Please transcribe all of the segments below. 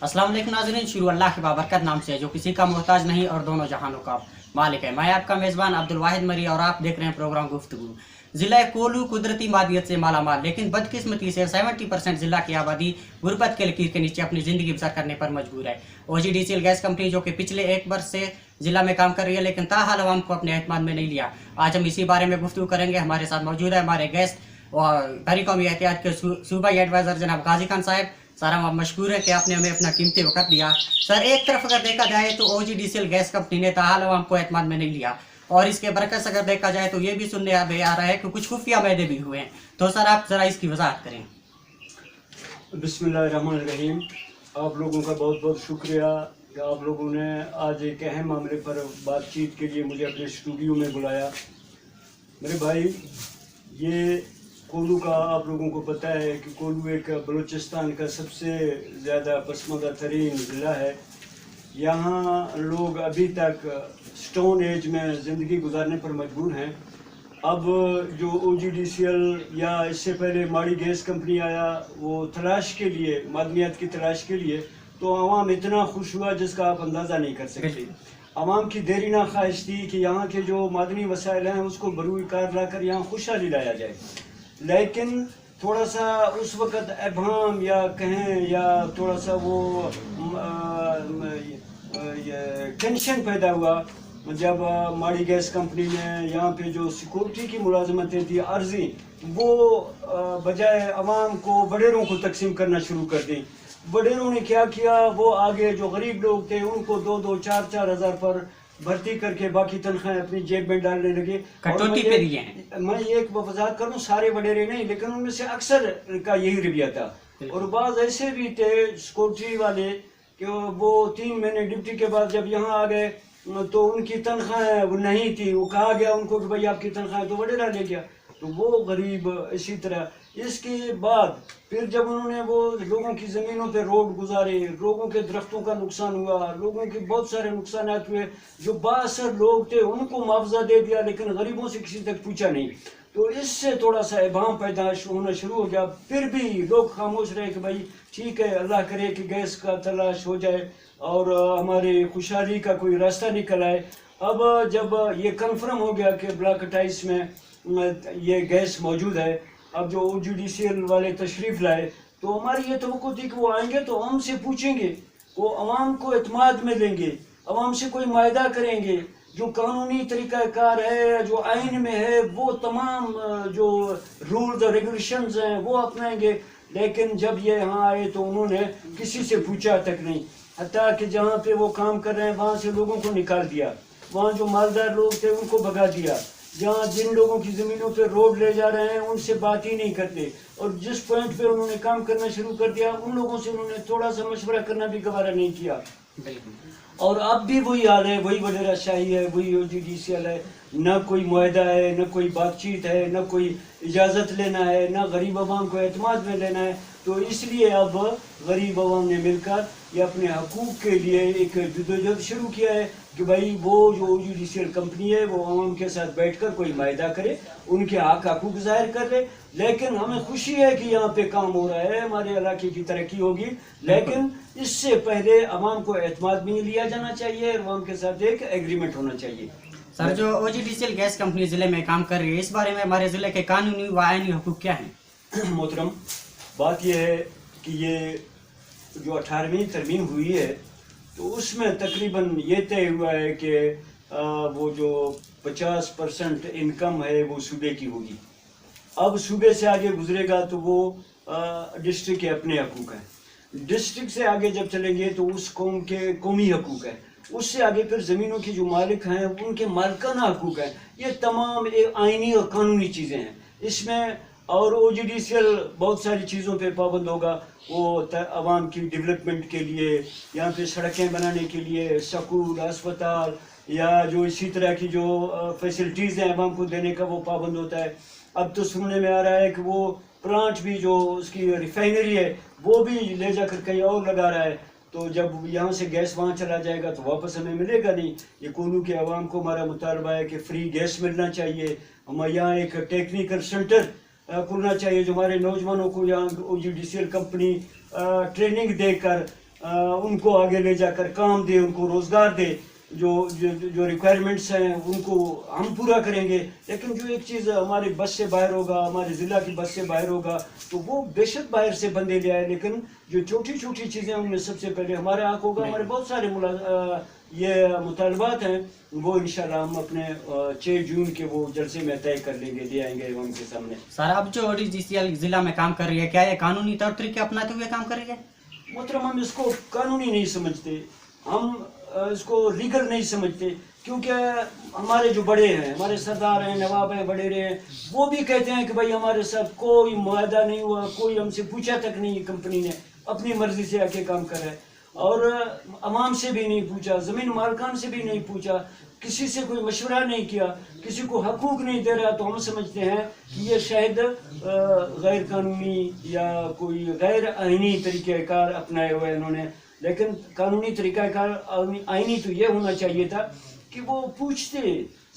अस्सलाम वालेकुम नाज़रीन, शुरू अल्लाह की बाबरकत नाम से है जो किसी का मोहताज नहीं और दोनों जहानों का मालिक है। मैं आपका मेज़बान अब्दुल वाहिद मरी और आप देख रहे हैं प्रोग्राम गुफ्तगू। ज़िला कोलू कुदरती मादियत से मालामाल, लेकिन बदकिस्मती से 70% ज़िला की आबादी गुर्बत के लकीर के नीचे अपनी ज़िंदगी बसर करने पर मजबूर है। OGDCL गैस कंपनी जो कि पिछले एक वर्ष से ज़िला में काम कर रही है, लेकिन ताहाल अवाम को अपने एतमाद में नहीं लिया। आज हम इसी बारे में गुफ्तगू करेंगे। हमारे साथ मौजूद है हमारे गेस्ट और बहरी कौमी एहतियात के सूबाई एडवाइज़र जनाब गाजी खान साहब। सर, हम मशकूर है कि आपने हमें अपना कीमती वक्त दिया। सर, एक तरफ अगर देखा जाए तो OGDCL गैस कंपनी ने ताहाल अवाम को एतमाद में नहीं लिया, और इसके बरकस अगर देखा जाए तो ये भी सुनने आ रहा है कि कुछ खुफिया मैदे भी हुए हैं। तो सर, आप ज़रा इसकी वजाहत करें। बिस्मिल्लाहिर्रहमानिर्रहीम। आप लोगों का बहुत बहुत शुक्रिया कि आप लोगों ने आज एक अहम मामले पर बातचीत के लिए मुझे अपने स्टूडियो में बुलाया। मेरे भाई, ये कोलू का आप लोगों को पता है कि कोलू एक बलूचिस्तान का सबसे ज़्यादा पसमानदा तरीन ज़िला है। यहाँ लोग अभी तक स्टोन एज में ज़िंदगी गुजारने पर मजबूर हैं। अब जो OGDCL या इससे पहले माड़ी गैस कंपनी आया, वो तलाश के लिए, मादनियात की तलाश के लिए, तो आवाम इतना खुश हुआ जिसका आप अंदाज़ा नहीं कर सकते। आवाम की देरीना ख्वाहिश थी कि यहाँ के जो मादनी वसाइल हैं उसको बरूई कार ला कर यहाँ खुशहाली लाया जाए, लेकिन थोड़ा सा उस वक़्त अभाम या कहें या थोड़ा सा वो टेंशन पैदा हुआ जब माड़ी गैस कंपनी ने यहाँ पे जो सिक्योरिटी की मुलाजमतें थी अर्जी, वो बजाय अवाम को बडेरों को तकसीम करना शुरू कर दी। बडेरों ने क्या किया, वो आगे जो गरीब लोग थे उनको 2-2, 4-4 हज़ार पर भर्ती करके बाकी तनख्वाहें अपनी जेब में डालने लगे। मैं एक वजाहत करूँ, सारे वडेरे नहीं, लेकिन उनमें से अक्सर का यही रवैया था। और बाज़ ऐसे भी थे सिक्योरिटी वाले कि वो 3 महीने ड्यूटी के बाद जब यहाँ आ गए तो उनकी तनख्वाहें वो नहीं थी। वो कहा गया उनको कि भाई आपकी तनख्वाहें तो वडेरा ले गया, तो वो गरीब इसी तरह। इसके बाद फिर जब उन्होंने वो लोगों की ज़मीनों पे रोड गुजारे, लोगों के दरख्तों का नुकसान हुआ, लोगों के बहुत सारे नुकसान हुए। जो बाअसर लोग थे उनको मुआवजा दे दिया, लेकिन गरीबों से किसी तक पूछा नहीं। तो इससे थोड़ा सा इबाम पैदा होना शुरू हो गया। फिर भी लोग खामोश रहे कि भाई ठीक है, अल्लाह करे कि गैस का तलाश हो जाए और हमारी खुशहाली का कोई रास्ता निकल आए। अब जब ये कन्फर्म हो गया कि ब्लॉक 28 में ये गैस मौजूद है, अब जो OGDCL वाले तशरीफ़ लाए, तो हमारी ये तवक्को थी कि वो आएंगे तो हमसे पूछेंगे, वो अवाम को एतमाद में लेंगे, अवाम से कोई मायदा करेंगे, जो कानूनी तरीक़ाकार है, जो आइन में है, वो तमाम जो रूल्स और रेगुलेशंस हैं वो अपनाएंगे। लेकिन जब ये यहाँ आए तो उन्होंने किसी से पूछा तक नहीं, हत्ता कि जहाँ पे वो काम कर रहे हैं वहाँ से लोगों को निकाल दिया, वहाँ जो मालदार लोग थे उनको भगा दिया, जहाँ जिन लोगों की ज़मीनों पे रोड ले जा रहे हैं उनसे बात ही नहीं करते, और जिस पॉइंट पे उन्होंने काम करना शुरू कर दिया उन लोगों से उन्होंने थोड़ा सा मशवरा करना भी गवारा नहीं किया। और अब भी वही हाल है, वही वडेरा शाही है, वही OGDCL है। न कोई मुआहदा है, न कोई बातचीत है, न कोई इजाज़त लेना है, न गरीब आवाम को एतमाद में लेना है। तो इसलिए अब गरीब आवाम ने मिलकर ये अपने हकूक़ के लिए एक जदोजहद शुरू किया है कि भाई वो जो OGDCL कंपनी है वो आवाम के साथ बैठकर कोई मायदा करे, उनके हकूक़ ज़ाहिर कर ले। लेकिन हमें खुशी है कि यहाँ पे काम हो रहा है, हमारे इलाके की तरक्की होगी, लेकिन इससे पहले आवाम को एतमाद में लिया जाना चाहिए, आवाम के साथ एक एग्रीमेंट होना चाहिए। सर, जो OGDCL गैस कंपनी ज़िले में काम कर रही है, इस बारे में हमारे ज़िले के कानूनी व आईनी हुकूक क्या हैं? मोहतरम, बात यह है कि ये जो 18वीं तरमीम हुई है तो उसमें तकरीबन ये तय हुआ है कि वो जो 50% इनकम है वो सूबे की होगी। अब सूबे से आगे गुजरेगा तो वो डिस्ट्रिक्ट के अपने हकूक़ हैं, डिस्ट्रिक्ट से आगे जब चलेंगे तो उस कौम के कौमी हकूक़ हैं, उससे आगे फिर ज़मीनों की जो मालिक हैं उनके मालिकाना हकूक़ हैं। ये तमाम आइनी और कानूनी चीज़ें हैं इसमें। और OGDCL बहुत सारी चीज़ों पे पाबंद होगा, वो आवाम की डेवलपमेंट के लिए, यहाँ पे सड़कें बनाने के लिए, स्कूल, अस्पताल या जो इसी तरह की जो फैसिलिटीज़ हैं आवाम को देने का वो पाबंद होता है। अब तो सुनने में आ रहा है कि वो प्लांट भी जो उसकी रिफाइनरी है वो भी ले जाकर कहीं और लगा रहा है, तो जब यहाँ से गैस वहाँ चला जाएगा तो वापस हमें मिलेगा नहीं। ये कोलू के आवाम को हमारा मुतालबा है कि फ्री गैस मिलना चाहिए। हमारे यहाँ एक टेक्निकल सेंटर खुलना चाहिए जो हमारे नौजवानों को यहाँ OGDCL कंपनी ट्रेनिंग देकर उनको आगे ले जाकर काम दे, उनको रोज़गार दे, जो रिक्वायरमेंट्स हैं उनको हम पूरा करेंगे। लेकिन जो एक चीज़ हमारे बस से बाहर होगा, हमारे ज़िला की बस से बाहर होगा, तो वो बेशक बाहर से बंदे ले आए, लेकिन जो छोटी छोटी चीज़ें उनमें सबसे पहले हमारे आँख होगा। हमारे बहुत सारे ये मुतालबात हैं, वो इंशाल्लाह हम अपने 6 जून के वो जलसे में तय कर लेंगे, ले आएंगे उनके सामने। सर, अब जो ODGCL जिला में काम कर रही है, क्या ये कानूनी तौर तरीके अपनाते हुए काम कर रही है? मोहतरम, हम इसको कानूनी नहीं समझते, हम इसको लीगल नहीं समझते, क्योंकि हमारे जो बड़े हैं, हमारे सरदार हैं, नवाब हैं, वडेरे हैं, वो भी कहते हैं कि भाई हमारे साथ कोई मुआहदा नहीं हुआ, कोई हमसे पूछा तक नहीं, कंपनी ने अपनी मर्जी से आके काम कर रहा है, और अवाम से भी नहीं पूछा, ज़मीन मालकान से भी नहीं पूछा, किसी से कोई मशवरा नहीं किया, किसी को हकूक नहीं दे रहा। तो हम समझते हैं कि ये शायद गैर कानूनी या कोई गैर आइनी तरीक़ाकार अपनाए हुए हैं इन्होंने। लेकिन कानूनी तरीक़ाकार आइनी तो ये होना चाहिए था कि वो पूछते,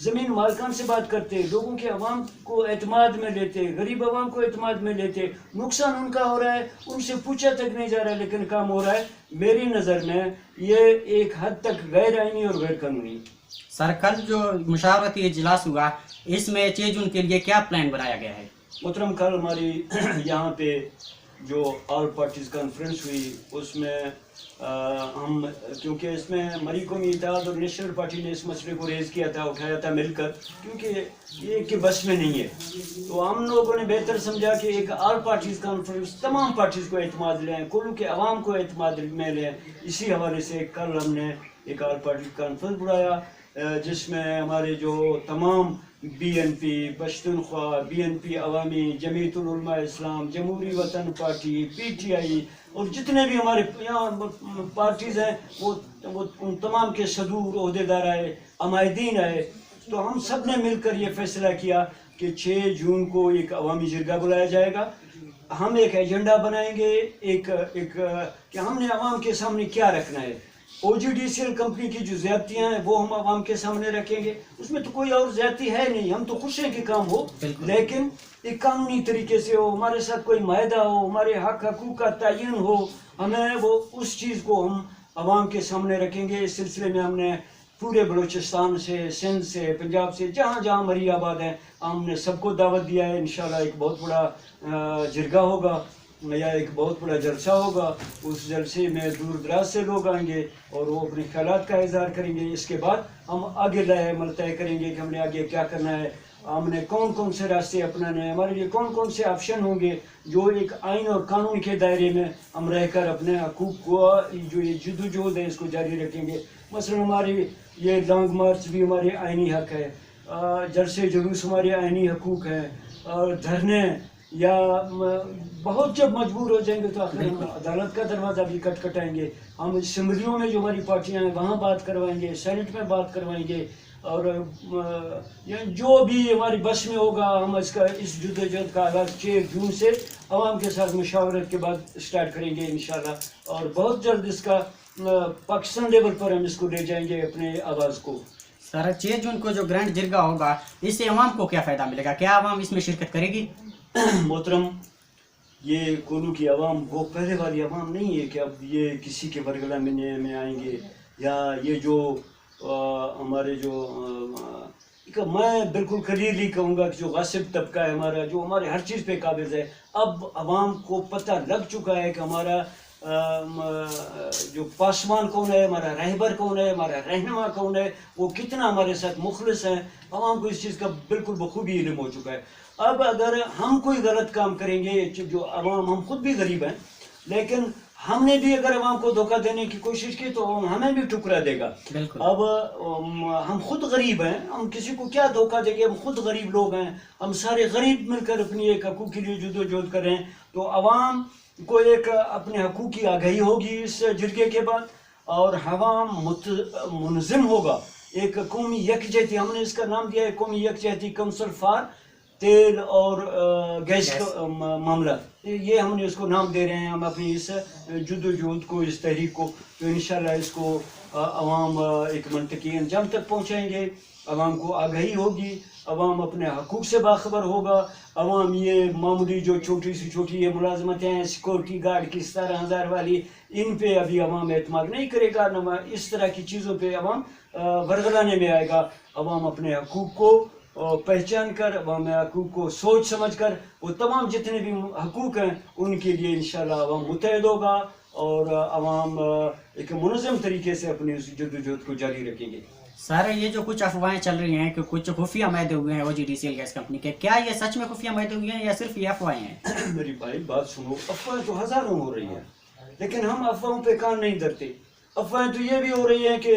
ज़मीन मालकान से बात करते, लोगों के अवाम को एतमाद में लेते, गरीब अवाम को एतमाद में लेते। नुकसान उनका हो रहा है, उनसे पूछा तक नहीं जा रहा है, लेकिन काम हो रहा है। मेरी नज़र में ये एक हद तक गैर आइनी और गैर कानूनी। सर, कल जो मुशावरती इजलास हुआ, इसमें 6 जून के लिए क्या प्लान बनाया गया है? मोहतरम, कल हमारी यहाँ पे जो ऑल पार्टीज़ कॉन्फ्रेंस हुई, उसमें हम, क्योंकि इसमें मरी कौमी इत्तेहाद और नेशनल पार्टी ने इस मसले को रेज़ किया था, उठाया था मिलकर, क्योंकि ये कि बस में नहीं है, तो हम लोगों ने बेहतर समझा कि एक ऑल पार्टीज़ कॉन्फ्रेंस तमाम पार्टीज़ को एतमाद लें, कुल्लू के अवाम को एतमाद में लें। इसी हवाले से कल हमने एक ऑल पार्टी कॉन्फ्रेंस बुलाया, जिसमें हमारे जो तमाम BNP, पश्तूनख्वा, BNP अवामी, जमीयतुल उलमा इस्लाम, जमहूरी वतन पार्टी, PTI और जितने भी हमारे यहाँ पार्टीज़ हैं, वो उन तमाम के सदूर ओहदेदार आए, अमायदीन आए। तो हम सब ने मिलकर ये फैसला किया कि 6 जून को एक अवामी जिरगा बुलाया जाएगा। हम एक एजेंडा बनाएंगे, एक कि हमने अवाम के सामने क्या रखना है। OGDCL कंपनी की जो ज़्यादतियाँ हैं वो हम आवाम के सामने रखेंगे। उसमें तो कोई और ज़्यादती है नहीं, हम तो खुश हैं कि काम हो, लेकिन एक कानूनी तरीके से हो, हमारे साथ कोई मायदा हो, हमारे हक हकूक़ का तयन हो, हमें वो उस चीज़ को हम आवाम के सामने रखेंगे। इस सिलसिले में हमने पूरे बलूचिस्तान से, सिंध से, पंजाब से, जहाँ जहाँ मरी आबाद हैं, हमने सबको दावत दिया है। इंशाल्लाह एक बहुत बड़ा जिरगा होगा या एक बहुत बड़ा जलसा होगा। उस जलसे में दूर दराज से लोग आएंगे और वो अपने ख्यालात का इजहार करेंगे। इसके बाद हम आगे लाए अमल तय करेंगे कि हमने आगे क्या करना है, हमने कौन कौन से रास्ते अपनाने हैं, हमारे लिए कौन कौन से ऑप्शन होंगे जो एक आइन और कानून के दायरे में हम रहकर अपने हकूक़ को, जो ये जद्दोजहद है, इसको जारी रखेंगे। मसलन हमारी ये लॉन्ग मार्च भी हमारे आइनी हक है, जलसे जुलूस हमारे आइनी हकूक़ हैं, और धरने या बहुत जब मजबूर हो जाएंगे तो आखिर हम अदालत का दरवाज़ा भी खटखटाएंगे। हम असम्बलियों में जो हमारी पार्टियां हैं वहाँ बात करवाएंगे, सेनेट में बात करवाएंगे, और जो भी हमारी बस में होगा हम इस जद्दोजहद का आगाज़ 6 जून से अवाम के साथ मुशावरत के बाद स्टार्ट करेंगे इंशाल्लाह। और बहुत जल्द इसका पाकिस्तान लेवल पर हम इसको ले जाएंगे अपने आवाज़ को। सर, 6 जून को जो ग्रैंड जिरगा होगा, इससे अवाम को क्या फ़ायदा मिलेगा? क्या अवाम इसमें शिरकत करेगी? मोहतरम, ये कोलू की आवाम वो पहले वाली आवाम नहीं है कि अब ये किसी के बरगला में आएंगे, या ये जो हमारे जो मैं बिल्कुल क्लियरली कहूँगा कि जो गासिब तबका है हमारा, जो हमारे हर चीज़ पे काबिज है, अब आवाम को पता लग चुका है कि हमारा जो पासवान कौन है, हमारा रहबर कौन है, हमारा रहनुमा कौन है, वो कितना हमारे साथ मुखलिस हैं। आवाम को इस चीज़ का बिल्कुल बखूबी इल्म हो चुका है। अब अगर हम कोई गलत काम करेंगे, जो अवाम, हम खुद भी गरीब हैं, लेकिन हमने भी अगर अवाम को धोखा देने की कोशिश की तो हमें भी ठुकरा देगा। अब हम खुद गरीब हैं, हम किसी को क्या धोखा देंगे, हम खुद गरीब लोग हैं। हम सारे गरीब मिलकर अपनी एक हकूक़ के लिए जद्दोजहद करें तो अवाम को एक अपने हकूक़ की आगाही होगी इस जिरगे के बाद, और अवाम मुनज़िम होगा। एक कौमी यकजहती, हमने इसका नाम दिया है कौमी यकजहती काउंसिल फॉर तेल और गैस का मामला, ये हमने उसको नाम दे रहे हैं। हम अपनी इस जद्दोजहद को, इस तहरीक को, तो इंशाल्लाह इसको अवाम एक मंतकी अंजाम तक पहुँचाएँगे। अवाम को आगाही होगी, عوام اپنے حقوق سے باخبر ہوگا. عوام یہ معمولی جو چھوٹی سے چھوٹی یہ ملازمتیں ہیں سیکورٹی گارڈ کی 17,000 والی, ان پہ ابھی عوام اعتماد نہیں کرے گا. اس طرح کی چیزوں پہ عوام ورگلانے میں آئے گا. عوام اپنے حقوق کو پہچان کر, عوام حقوق کو سوچ سمجھ کر وہ تمام جتنے بھی حقوق ہیں ان کے لیے انشاءاللہ عوام متحد ہوگا اور عوام ایک منظم طریقے سے اپنی اس جدوجہد کو جاری رکھیں گے. سر یہ جو کچھ افواہیں چل رہی ہیں کہ کچھ خفیہ معاہدے ہوئے ہیں OGDCL گیس کمپنی کے, کیا یہ سچ میں خفیہ معاہدے ہوئے ہیں یا صرف یہ افواہیں ہیں؟ میری بھائی بات سنو, افواہیں تو ہزاروں ہو رہی ہیں لیکن ہم افواہوں پہ کان نہیں دھرتے. افواہیں تو یہ بھی ہو رہی ہیں کہ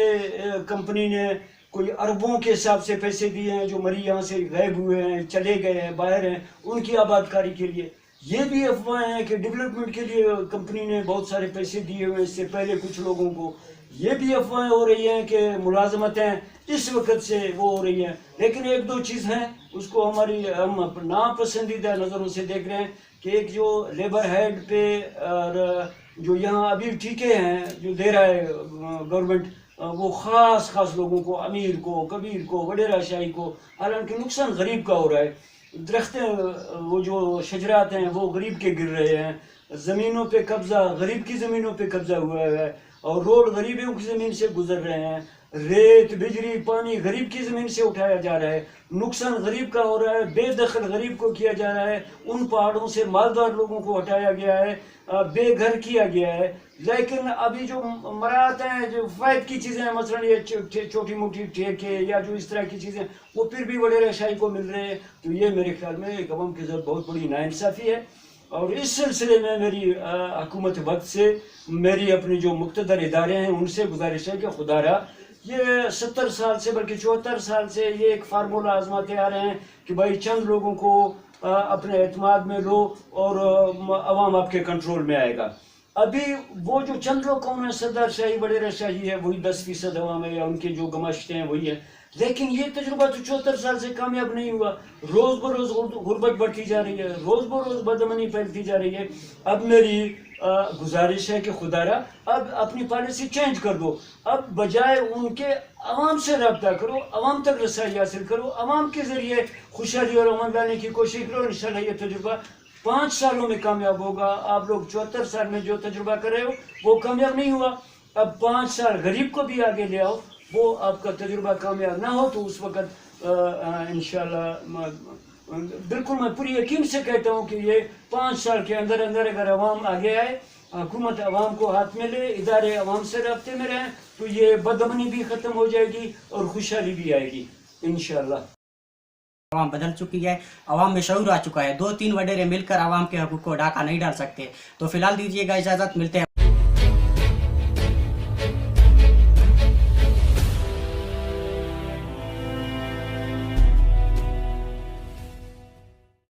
کمپنی نے کوئی اربوں کے حساب سے پیسے دیے ہیں جو مری یہاں سے غائب ہوئے ہیں, چلے گئے ہیں, باہر ہیں, ان کی آباد کاری کے لیے. یہ بھی افواہیں ہیں کہ ڈیولپمنٹ کے لیے کمپنی نے بہت سارے پیسے دیے ہوئے اس سے پہلے کچھ لوگوں کو. یہ بھی افواہیں ہو رہی ہیں کہ ملازمتیں اس وقت سے وہ ہو رہی ہیں. لیکن ایک دو چیز ہیں اس کو ہم ناپسندیدہ نظروں سے دیکھ رہے ہیں کہ ایک جو لیبر ہیڈ پہ اور جو یہاں ابھی ٹھیکے ہیں جو دے رہا ہے گورنمنٹ, وہ خاص لوگوں کو, امیر کو, کبیر کو, وڈیرہ شاہی کو, حالانکہ نقصان غریب کا ہو رہا ہے. درختیں وہ جو شجرات ہیں وہ غریب کے گر رہے ہیں, زمینوں پہ قبضہ غریب کی زمینوں پہ قبضہ ہوا ہے, اور روڈ غریبوں کی زمین سے گزر رہے ہیں, ریت بجلی پانی غریب کی زمین سے اٹھایا جا رہا ہے, نقصان غریب کا ہو رہا ہے, بے دخل غریب کو کیا جا رہا ہے, ان پہاڑوں سے مالدار لوگوں کو ہٹایا گیا ہے, بے گھر کیا گیا ہے. لیکن ابھی جو مراعات ہیں جو فائد کی چیزیں ہیں, مثلا یہ چھوٹی موٹی ٹھیکے یا جو اس طرح کی چیزیں وہ پھر بھی وڈیرہ شاہی کو مل رہے ہیں, تو یہ میرے خیال میں ایک عوام کے ساتھ بہت بڑی ناانصافی ہے. اور اس سلسلے میں میری حکومت وقت سے میری اپنی جو مقتدر ادارے ہیں ان سے گزارش ہے کہ خدا را یہ 70 سال سے بلکہ 74 سال سے یہ ایک فارمولہ آزماتے آ رہے ہیں کہ بھائی چند لوگوں کو اپنے اعتماد میں لو اور عوام آپ کے کنٹرول میں آئے گا. ابھی وہ جو چند لوگ کون ہیں, سردار شاہی وڈیرہ شاہی ہے, وہی 10% عوام ہے یا ان کے جو گماشتے ہیں وہی ہے. لیکن یہ تجربہ تو 74 سال سے کامیاب نہیں ہوا. روز بروز غربت بڑھتی جا رہی ہے, روز بروز بدامنی پھیلتی جا رہی ہے. اب میری گزارش ہے کہ خدا را اب اپنی پالیسی چینج کر دو. اب بجائے ان کے عوام سے رابطہ کرو, عوام تک رسائی حاصل کرو, عوام کے ذریعے خوشحالی اور امن لانے کی کوشش کرو. انشاءاللہ یہ تجربہ 5 سالوں میں کامیاب ہوگا. آپ لوگ 74 سال میں جو تجربہ کر رہے ہو وہ کامیاب نہیں ہوا. اب 5 سال غریب کو بھی آگے لے آؤ, وہ آپ کا تجربہ کامیاب نہ ہو تو اس وقت انشاءاللہ بالکل میں پوری یقین سے کہتا ہوں کہ یہ 5 سال کے اندر اگر عوام آگے آئے, حکومت عوام کو ہاتھ میں لے, ادارے عوام سے رابطے میں رہیں, تو یہ بدامنی بھی ختم ہو جائے گی اور خوشحالی بھی آئے گی انشاءاللہ. عوام بدل چکی ہے, عوام میں شعور آ چکا ہے. 2-3 وڈیرے مل کر عوام کے حقوق کو ڈاکہ نہیں ڈال سکتے. تو فی الحال دیجیے گا اجازت, ملتے ہیں.